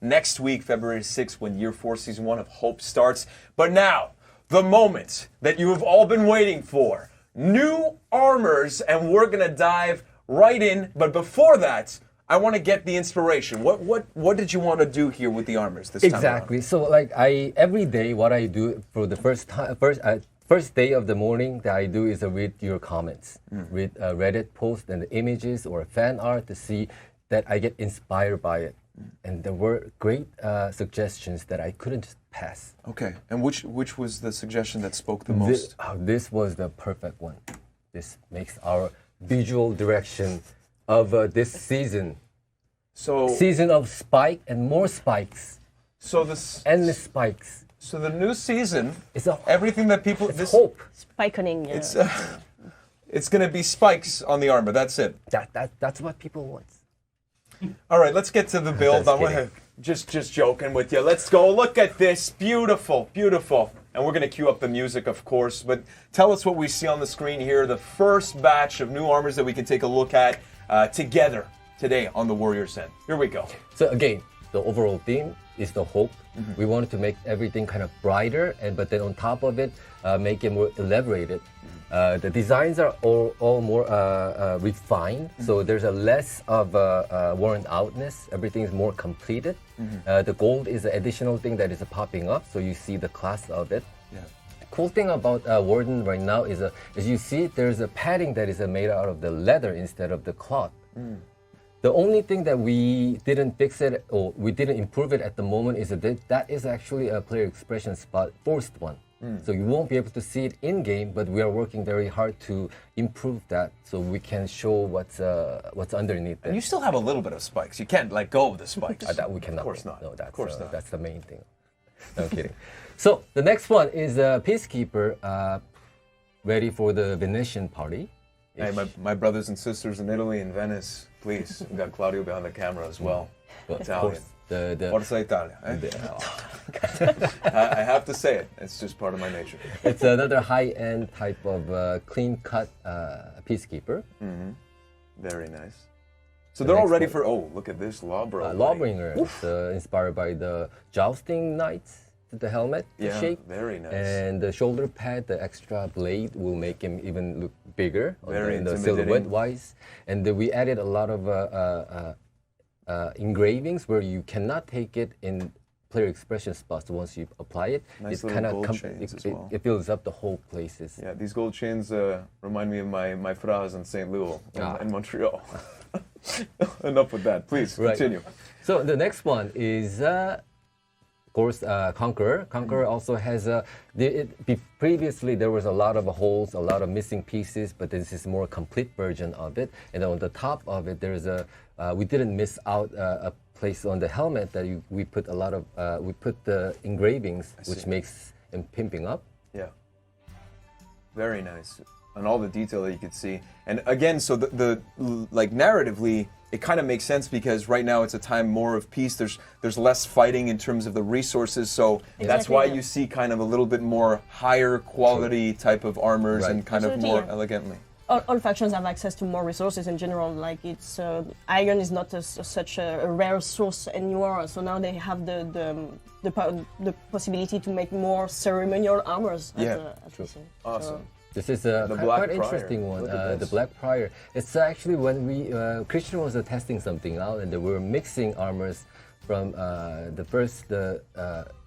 next week, February 6th, when Year 4, Season 1 of Hope starts. But now, the moment that you have all been waiting for. New armors, and we're going to dive right in. But before that, I want to get the inspiration. What did you want to do here with the armors this time around? Exactly. So like every day, what I do for the first day of the morning that I do is read your comments, read Reddit posts and the images or fan art to see that I get inspired by it. And there were great suggestions that I couldn't just pass. Okay. And which was the suggestion that spoke the most? This was the perfect one. This makes our visual direction of this season. So season of spike and more spikes. So this endless spikes. So the new season is everything that people it's hope. Spikening. Yeah. It's going to be spikes on the armor. That's it. That's what people want. All right, let's get to the build. I'm just joking with you. Let's go. Look at this. Beautiful, beautiful. And we're going to cue up the music, of course. But tell us what we see on the screen here. The first batch of new armors that we can take a look at together today on the Warriors End. Here we go. So again, the overall theme is the hope. We wanted to make everything kind of brighter, but then on top of it, make it more elaborated. The designs are all more refined, so there's a less of worn outness. Everything is more completed. The gold is an additional thing that is popping up, so you see the class of it. Yeah. The cool thing about Warden right now is, as you see, there's a padding that is made out of the leather instead of the cloth. The only thing that we didn't fix it or we didn't improve it at the moment is that is actually a player expression spot, forced one. So you won't be able to see it in game, but we are working very hard to improve that so we can show what's underneath it. And you still have a little bit of spikes. You can't let go of the spikes. That we cannot. Of course not. No, of course not. That's the main thing. No, I'm kidding. So the next one is Peacekeeper, ready for the Venetian party. Hey, my brothers and sisters in Italy and Venice, please. We got Claudio behind the camera as well. Italian. Forza Italia. I have to say it. It's just part of my nature. It's another high-end type of clean-cut Peacekeeper. Very nice. So they're all ready for, look at this, Lawbringer. Lawbringer. It's inspired by the jousting knights. The helmet, the shape. Very nice. And the shoulder pad, the extra blade will make him even look bigger very in the silhouette-wise. And we added a lot of engravings where you cannot take it in player expression spots once you apply it. Nice it kind of gold chains as well. It fills up the whole places. Yeah, these gold chains remind me of my phrase in St. Louis in Montreal. Enough with that. Please continue. So the next one is. Of course, Conqueror. Conqueror also has previously there was a lot of holes, a lot of missing pieces, but this is a more complete version of it. And on the top of it, there's we didn't miss out a place on the helmet that we put a lot of we put the engravings, which makes him pimping up. Yeah. Very nice. And all the detail that you could see. And again, so the like narratively, it kind of makes sense because right now it's a time more of peace. There's less fighting in terms of the resources, so that's why you see kind of a little bit more higher quality type of armors and kind of more elegantly. All factions have access to more resources in general. Like it's iron is not such a rare source anymore. So now they have the possibility to make more ceremonial armors. Awesome. This is quite interesting one, the Black Prior. It's actually when Christian was testing something out and they were mixing armors from the first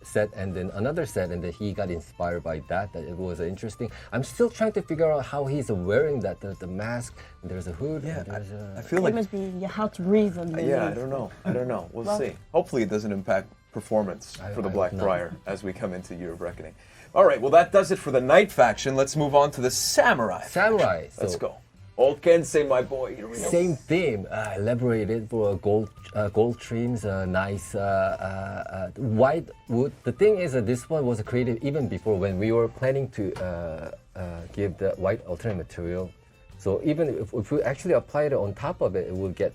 set and then another set, and then he got inspired by that. That it was interesting. I'm still trying to figure out how he's wearing that, the mask, and there's a hood. Yeah, and I feel like it must be how to breathe. I don't know. We'll see. Hopefully it doesn't impact performance for the Black Prior as we come into Year of Reckoning. All right, well, that does it for the Knight faction. Let's move on to the Samurai. Let's go. Old Kensei, my boy. Here we go. Same theme, elaborated for gold trims, nice white wood. The thing is that this one was created even before when we were planning to give the white alternate material. So even if we actually apply it on top of it, it will get.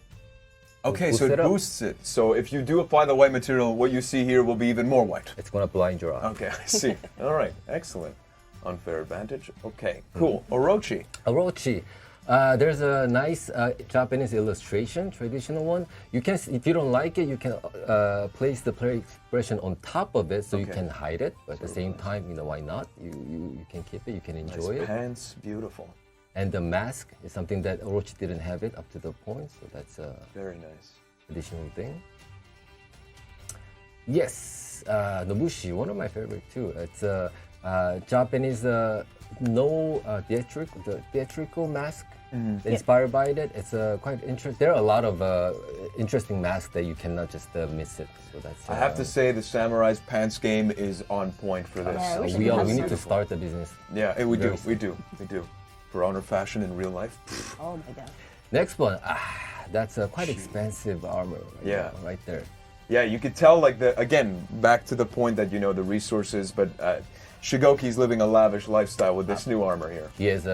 Okay, so it boosts it. So if you do apply the white material, what you see here will be even more white. It's going to blind your eye. Okay, I see. All right, excellent. Unfair advantage. Okay, cool. Orochi. There's a nice Japanese illustration, traditional one. You can, if you don't like it, you can place the player expression on top of it, so you Okay. can hide it. But at the same time, why not? You can keep it, you can Nice enjoy it. pants, beautiful. And the mask is something that Orochi didn't have it up to the point, so that's a Very nice. additional thing. Yes, Nobushi, one of my favorite too. It's a Japanese theatrical mask. Inspired by it. It's quite interesting. There are a lot of interesting masks that you cannot just miss it. So that's. I have to say the Samurai's pants game is on point for this. Yeah, we have need some. to start the business. Yeah, we do. Very We do. For honor fashion in real life. Oh my god. Next one, that's a quite expensive armor. Yeah. Right there. Yeah, you could tell, like, again, back to the point that, the resources, but Shigoki's living a lavish lifestyle with this new armor here. He has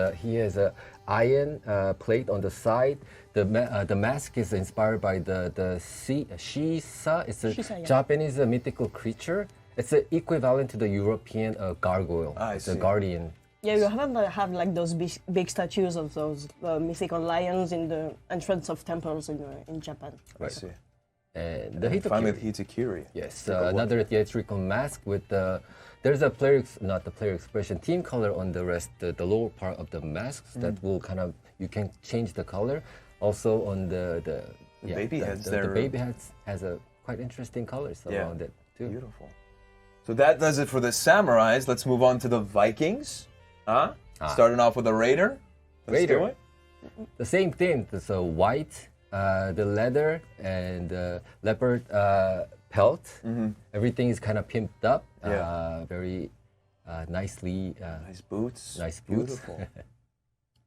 a iron plate on the side. The mask is inspired by the Shisa. It's a Shisa, yeah. Japanese mythical creature. It's equivalent to the European gargoyle. I It's see. a guardian. Yeah, you haven't have like those big statues of those mythical lions in the entrance of temples in Japan. I Right. see. And the And finally, Hitokiri. the Hitakiri. Yes, Take a look. another theatrical mask with there's a not the player expression, team color on the rest, the lower part of the masks that will kind of, you can change the color. Also on the baby heads the there. baby heads has a quite interesting colors Yeah. around it too. Beautiful. So that does it for the Samurais. Let's move on to the Vikings. Starting off with a Raider. Let's Raider. do it. The same thing. There's a white, the leather and leopard pelt. Everything is kind of pimped up. Yeah. Very nicely. Nice boots. Nice boots. Beautiful.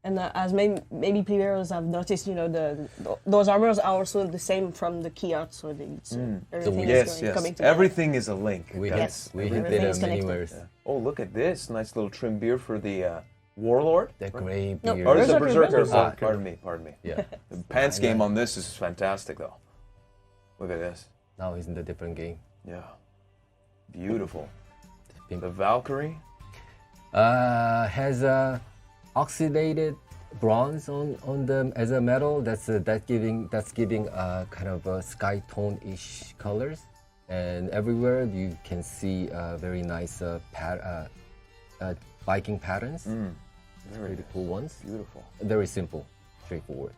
And as maybe players have noticed, those armors are also the same from the key art, so it's everything Yes, is yes. coming together. Everything is a link. We guys. Yes. we Everything hinted is at many connected. ways. Oh, look at this. Nice little trim beard for the Warlord. The gray No, beard. Or is it Berserker, Berserker? Berserker. Pardon me. Yeah. The pants game on this is fantastic, though. Look at this. Now he's in a different game. Yeah. Beautiful. Pink. The Valkyrie. Has oxidated bronze on them as a metal. That's giving kind of a sky tone-ish colors, and everywhere you can see very nice Viking patterns. Very Pretty cool ones. beautiful. Very simple, straightforward.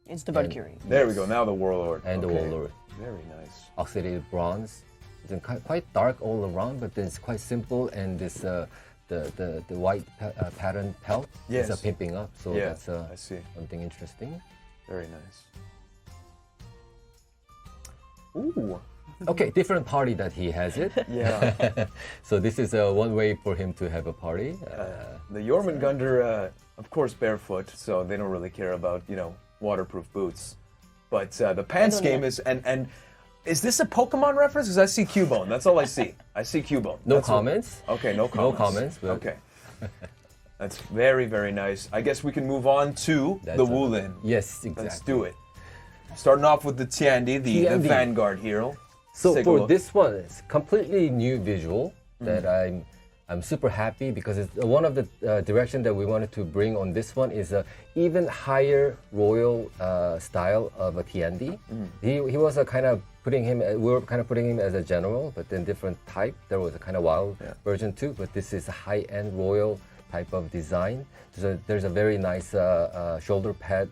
It's the Valkyrie. There we go. Now the Warlord. And the Okay. Warlord. Very nice. Oxidated bronze. It's quite dark all around, but then it's quite simple, and this the white pattern pelt Yes. is pimping up. So Yeah, that's I see. something interesting. Very nice. Ooh. Okay, different party that he has it. Yeah. So this is one way for him to have a party. The Jormungandr, of course, barefoot, so they don't really care about, waterproof boots. But the pants don't know. game is, and is this a Pokemon reference? Because I see Cubone. That's all I see. I see Cubone. No That's what- comments. Okay, no comments. comments, but- Okay. That's very, very nice. I guess we can move on to That's the a- Wulin. Yes, exactly. Let's do it. Starting off with the Tiandi, the Tiandi. Vanguard hero. So Let's take a for look. this one, it's completely new visual that I'm super happy because it's one of the direction that we wanted to bring on this one is a even higher royal style of a Tiandi. He was a kind of we were kind of putting him as a general, but then different type. There was a kind of wild version too, but this is a high-end royal type of design. So there's a very nice shoulder pad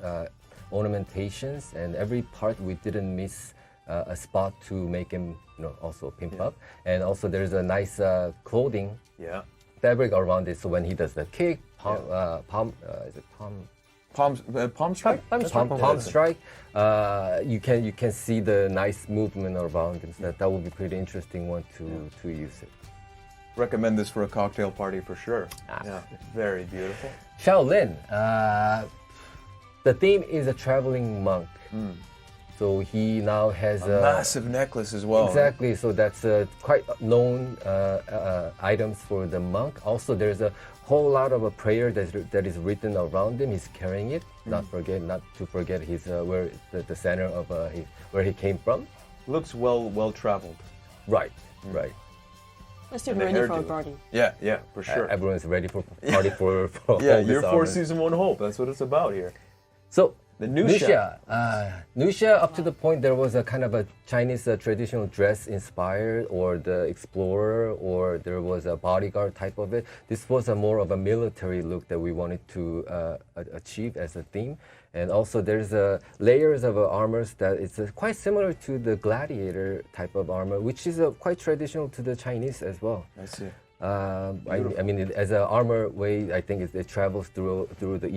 ornamentations, and every part we didn't miss a spot to make him, also pimp up. And also there's a nice clothing Yeah. fabric around it. So when he does the kick, palm Palm strike? palm strike, you can see the nice movement around him. So that would be pretty interesting one to use it. Recommend this for a cocktail party for sure. Yeah. Very beautiful. Shaolin, the theme is a traveling monk. So he now has A massive necklace as well. Exactly, so that's quite known items for the monk. Also, there's a whole lot of a prayer that is written around him. He's carrying it. Not to forget his where the center of where he came from. Looks well traveled. Right, right. Let's still and the ready for a hairdo. party. Yeah, yeah, for sure. Everyone's ready for party for Yeah, all this Year 4 armor. Season 1 Hope. That's what it's about here. So The Nusha. Nusha, up to the point there was a kind of a Chinese traditional dress inspired, or the explorer, or there was a bodyguard type of it. This was a more of a military look that we wanted to achieve as a theme. And also there's layers of armors that it's quite similar to the gladiator type of armor, which is quite traditional to the Chinese as well. I see. I mean, as an armor way, I think it travels through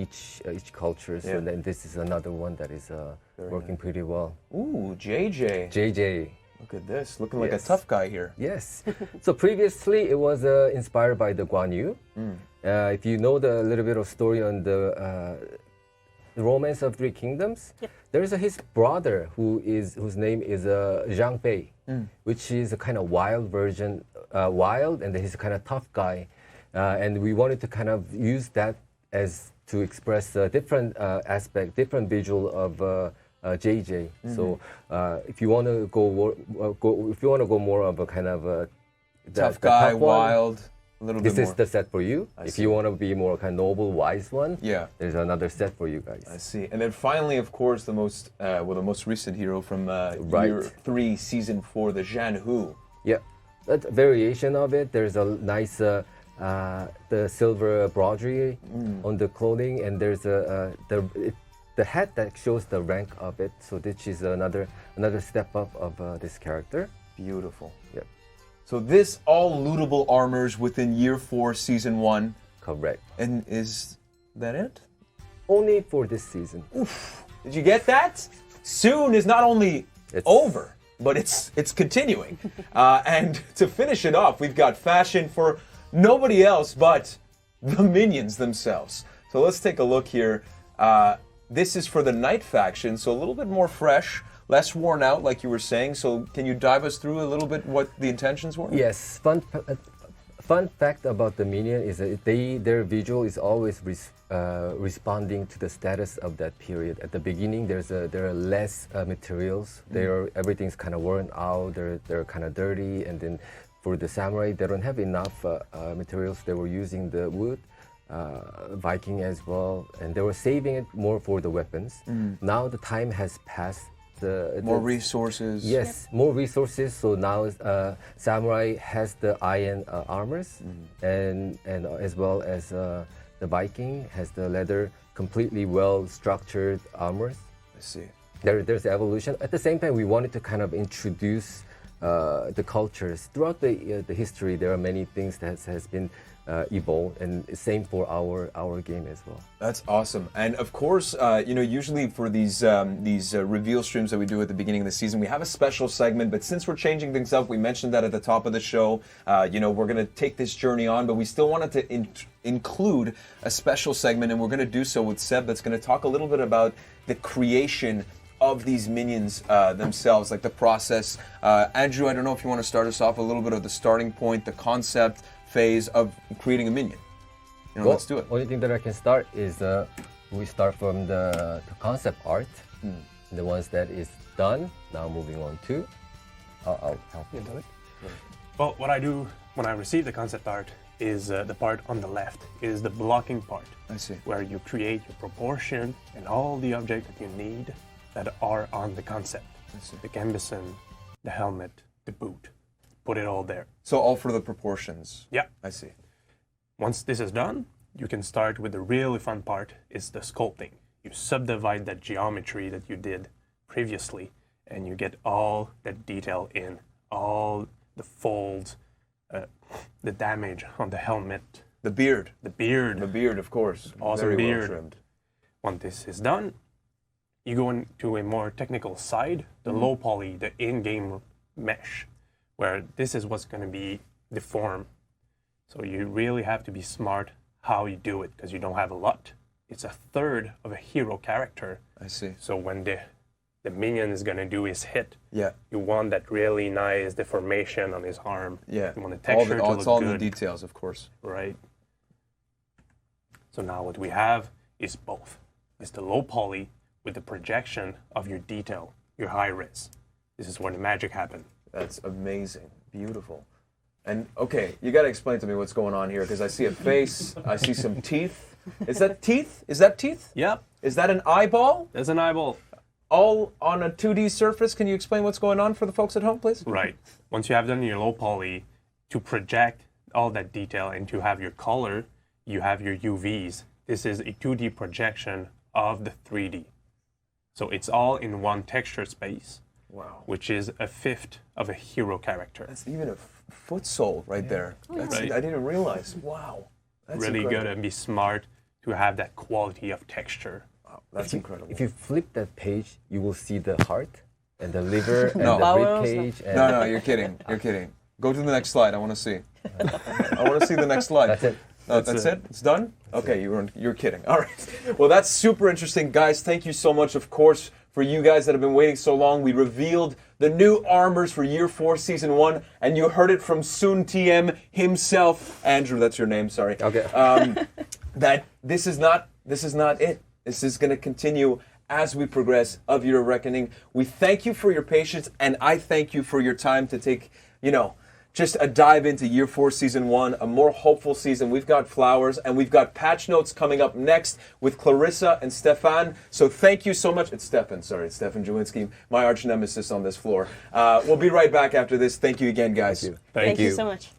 each culture. So Yeah. then this is another one that is working pretty well. Ooh, JJ. JJ. Look at this. Looking like a Yes. tough guy here. Yes. So previously it was inspired by the Guan Yu. If you know the little bit of story on the Romance of Three Kingdoms, there is his brother whose name is Zhang Bei, which is a kind of wild version, wild, and he's a kind of tough guy, and we wanted to kind of use that as to express a different aspect, different visual of JJ. So if you want to go more of a kind of Tough the guy, tough one, wild, a little this bit is more. the set for you. If you want to be more kind of noble, wise one, Yeah. there's another set for you guys. I see. And then finally, of course, the most recent hero from Right. Year 3, Season 4, the Zhan Hu. Yeah, that variation of it. There's a nice the silver embroidery on the clothing, and there's the hat that shows the rank of it. So this is another step up of this character. Beautiful. Yep, So this all lootable armors within Year 4, Season 1. correct. And is that it? Only for this season. Did you get that? Soon is not only It's- over, but it's continuing. And to finish it off, we've got fashion for nobody else but the minions themselves. So let's take a look here. This is for the Knight faction, so a little bit more fresh, less worn out, like you were saying. So can you dive us through a little bit what the intentions were? Yes, fun fact about the Minion is that their visual is always responding to the status of that period. At the beginning, there are less materials. Everything's kind of worn out. They're kind of dirty, and then for the samurai, they don't have enough materials. They were using the wood. Viking as well, and they were saving it more for the weapons. Now the time has passed. More resources. Yes, more resources. So now samurai has the iron armors, and as well as the Viking has the leather, completely well structured armors. I see. There's evolution. At the same time, we wanted to kind of introduce the cultures throughout the history. There are many things that has been evolved, and same for our game as well. That's awesome. And of course, usually for these reveal streams that we do at the beginning of the season, we have a special segment. But since we're changing things up, we mentioned that at the top of the show. We're going to take this journey on, but we still wanted to include a special segment, and we're going to do so with Seb. That's going to talk a little bit about the creation of these minions themselves, like the process. Andrew, I don't know if you want to start us off a little bit of the starting point, the concept phase of creating a minion. Let's do it. Only thing that I can start is we start from the concept art, the ones that is done. Now moving on to, I'll help you do it. Well, what I do when I receive the concept art is the part on the left is the blocking part. I see. Where you create your proportion and all the objects that you need that are on the concept. I see. The gambeson, the helmet, the boot. Put it all there. So all for the proportions. Yeah. I see. Once this is done, you can start with the really fun part, is the sculpting. You subdivide that geometry that you did previously, and you get all that detail in, all the folds, the damage on the helmet. The beard. The beard. The beard, of course. Awesome Very beard. well trimmed. Once this is done, you go into a more technical side, the low poly, the in-game mesh, where this is what's going to be the form. So you really have to be smart how you do it, because you don't have a lot. It's a third of a hero character. I see. So when the minion is going to do his hit, Yeah. you want that really nice deformation on his arm. Yeah. You want the texture to it's look all good. in the details, of course. Right. So now what we have is both. It's the low poly with the projection of your detail, your high res. This is where the magic happens. That's amazing. Beautiful. And okay, you got to explain to me what's going on here because I see a face, I see some teeth. Is that teeth? Is that teeth? Yep, Is that an eyeball? there's an eyeball. All on a 2D surface. Can you explain what's going on for the folks at home, please? Right. Once you have done your low poly, to project all that detail and to have your color, you have your UVs. This is a 2D projection of the 3D. So it's all in one texture space, Wow. which is a fifth of a hero character. That's even a foot sole right there. That's, Right. I didn't realize. Wow. That's Really incredible. good and be smart to have that quality of texture. Wow, that's incredible. If you flip that page, you will see the heart and the liver and No. the Bowels. rib cage. And No, you're kidding. You're kidding. Go to the next slide. I want to see. I want to see the next slide. That's it. No, that's it. It's done. Okay, you're kidding. All right. Well, that's super interesting, guys. Thank you so much, of course, for you guys that have been waiting so long. We revealed the new armors for Year 4 Season 1, and you heard it from Soon TM himself, Andrew. That's your name. Sorry. Okay. That this is not it. This is going to continue as we progress of Year of Reckoning. We thank you for your patience, and I thank you for your time to take, just a dive into Year 4 Season 1, a more hopeful season. We've got flowers, and we've got patch notes coming up next with Clarissa and Stefan. So thank you so much. It's Stefan Jawinski, my arch nemesis on this floor. We'll be right back after this. Thank you again, guys. Thank you. Thank Thank you so much.